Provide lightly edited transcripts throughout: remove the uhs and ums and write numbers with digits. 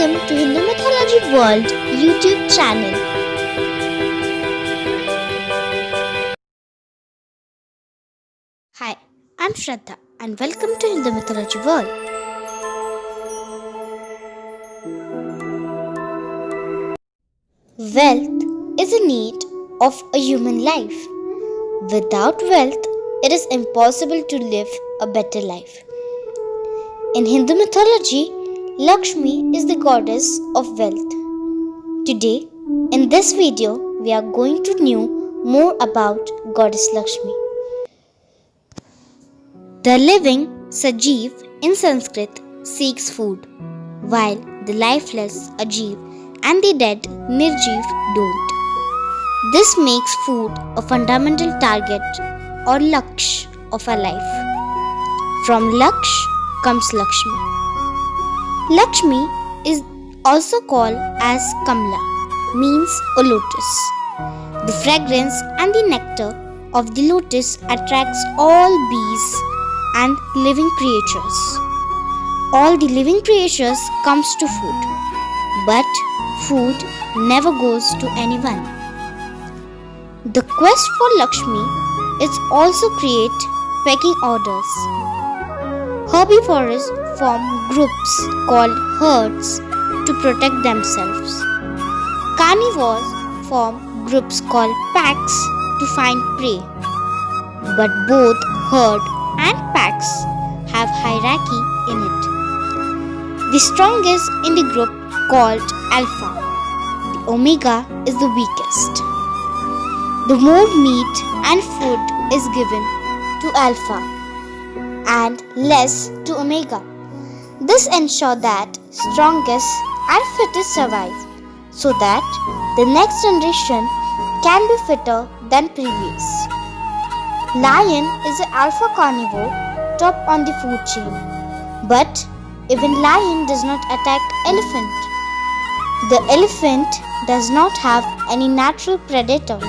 Welcome to Hindu Mythology World YouTube channel. Hi, I'm Shraddha and welcome to Hindu Mythology World. Wealth is a need of a human life. Without wealth, it is impossible to live a better life. In Hindu mythology, Lakshmi is the goddess of wealth. Today, in this video, we are going to know more about Goddess Lakshmi. The living, Sajiv in Sanskrit, seeks food, while the lifeless, Ajiv, and the dead, Nirjiv, don't. This makes food a fundamental target or Laksh of our life. From Laksh comes Lakshmi. Lakshmi is also called as Kamla, means a lotus. The fragrance and the nectar of the lotus attracts all bees and living creatures. All the living creatures comes to food, but food never goes to anyone. The quest for Lakshmi is also create pecking orders. Herbivores form groups called herds to protect themselves. Carnivores form groups called packs to find prey. But both herd and packs have hierarchy in it. The strongest in the group called Alpha. The Omega is the weakest. The more meat and food is given to Alpha and less to Omega. This ensures that strongest and fittest survive so that the next generation can be fitter than previous. Lion is the alpha carnivore top on the food chain. But even lion does not attack elephant. The elephant does not have any natural predator.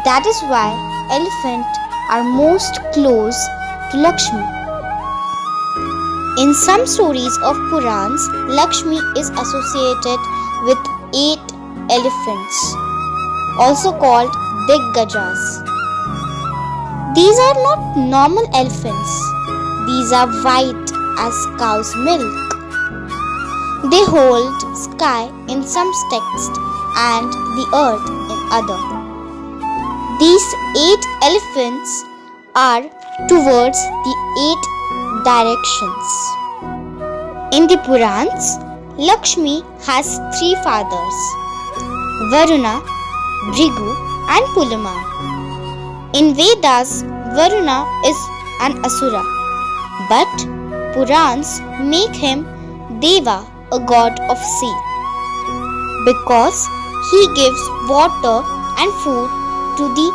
That is why elephants are most close to Lakshmi. In some stories of Purans, Lakshmi is associated with 8 elephants, also called Diggajas. These are not normal elephants. These are white as cow's milk. They hold sky in some texts and the earth in other. These 8 elephants are towards the 8 directions. In the Purans, Lakshmi has 3 fathers, Varuna, Bhrigu and Pulaman. In Vedas, Varuna is an Asura, but Purans make him Deva, a god of sea, because he gives water and food to the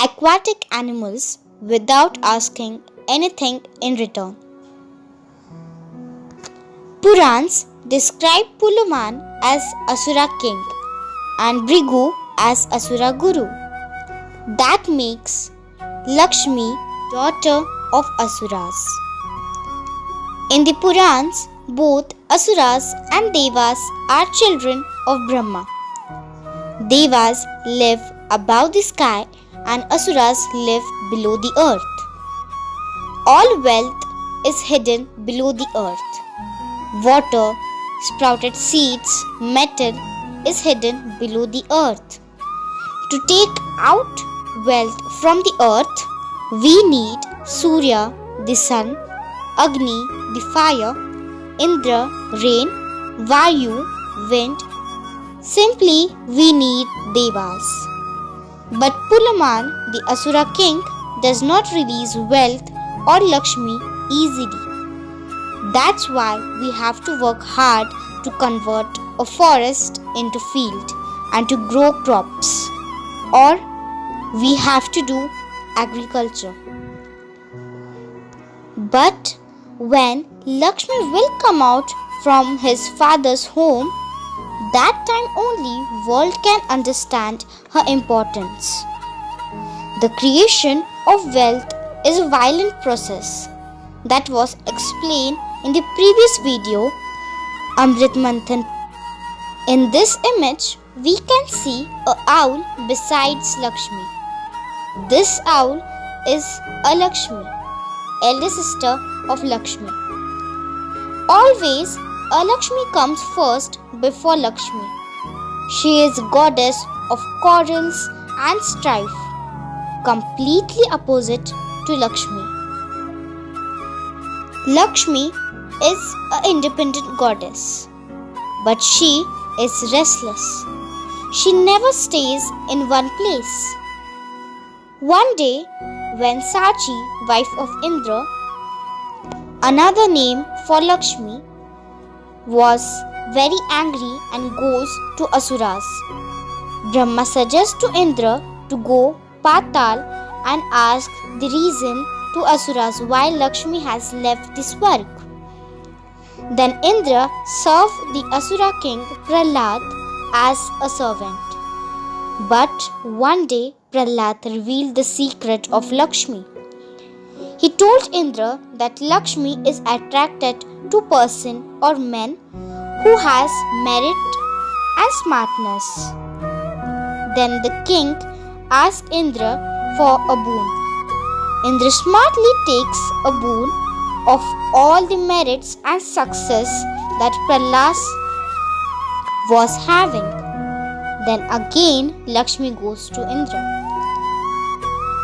aquatic animals without asking anything in return. Purans describe Pulaman as Asura king and Bhrigu as Asura guru. That makes Lakshmi daughter of Asuras. In the Purans, both Asuras and Devas are children of Brahma. Devas live above the sky and Asuras live below the earth. All wealth is hidden below the earth. Water, sprouted seeds, metal is hidden below the earth. To take out wealth from the earth, we need Surya, the sun, Agni, the fire, Indra, rain, Vayu, wind. Simply, we need Devas. But Pulaman, the Asura king, does not release wealth or Lakshmi easily. That's why we have to work hard to convert a forest into field and to grow crops. Or we have to do agriculture. But when Lakshmi will come out from his father's home, that time only world can understand her importance. The creation of wealth is a violent process that was explained in the previous video Amrit Manthan. In this image, we can see an owl besides Lakshmi. This owl is a Lakshmi, elder sister of Lakshmi. Always, a Lakshmi comes first before Lakshmi. She is goddess of quarrels and strife, completely opposite to Lakshmi. Lakshmi is an independent goddess, but she is restless. She never stays in one place. One day, when Sachi, wife of Indra, another name for Lakshmi, was very angry and goes to Asuras, Brahma suggests to Indra to go Patal and ask the reason to Asuras why Lakshmi has left the Swarg. Then Indra served the Asura king Prahlad as a servant. But one day Prahlad revealed the secret of Lakshmi. He told Indra that Lakshmi is attracted to person or men who has merit and smartness. Then the king asked Indra for a boon. Indra smartly takes a boon of all the merits and success that Prahlad was having. Then again Lakshmi goes to Indra.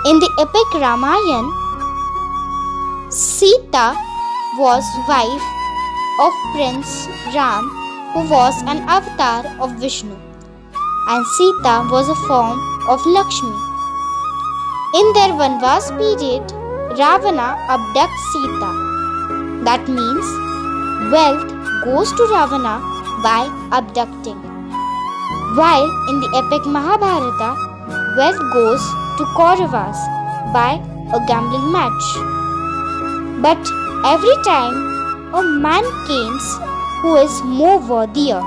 In the epic Ramayana, Sita was wife of Prince Ram, who was an avatar of Vishnu, and Sita was a form of Lakshmi. In their Vanvas period, Ravana abducts Sita. That means wealth goes to Ravana by abducting. While in the epic Mahabharata, wealth goes to Kauravas by a gambling match. But every time a man comes who is more worthier,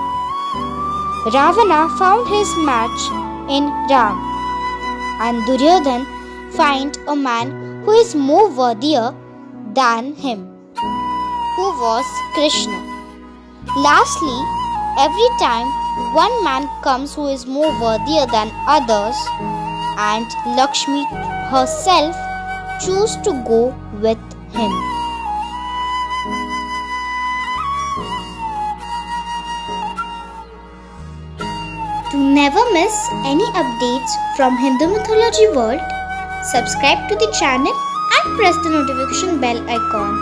Ravana found his match in Ram, and Duryodhan find a man who is more worthier than him, who was Krishna. Lastly, every time one man comes who is more worthier than others, and Lakshmi herself choose to go with him. To never miss any updates from Hindu mythology world, subscribe to the channel and press the notification bell icon.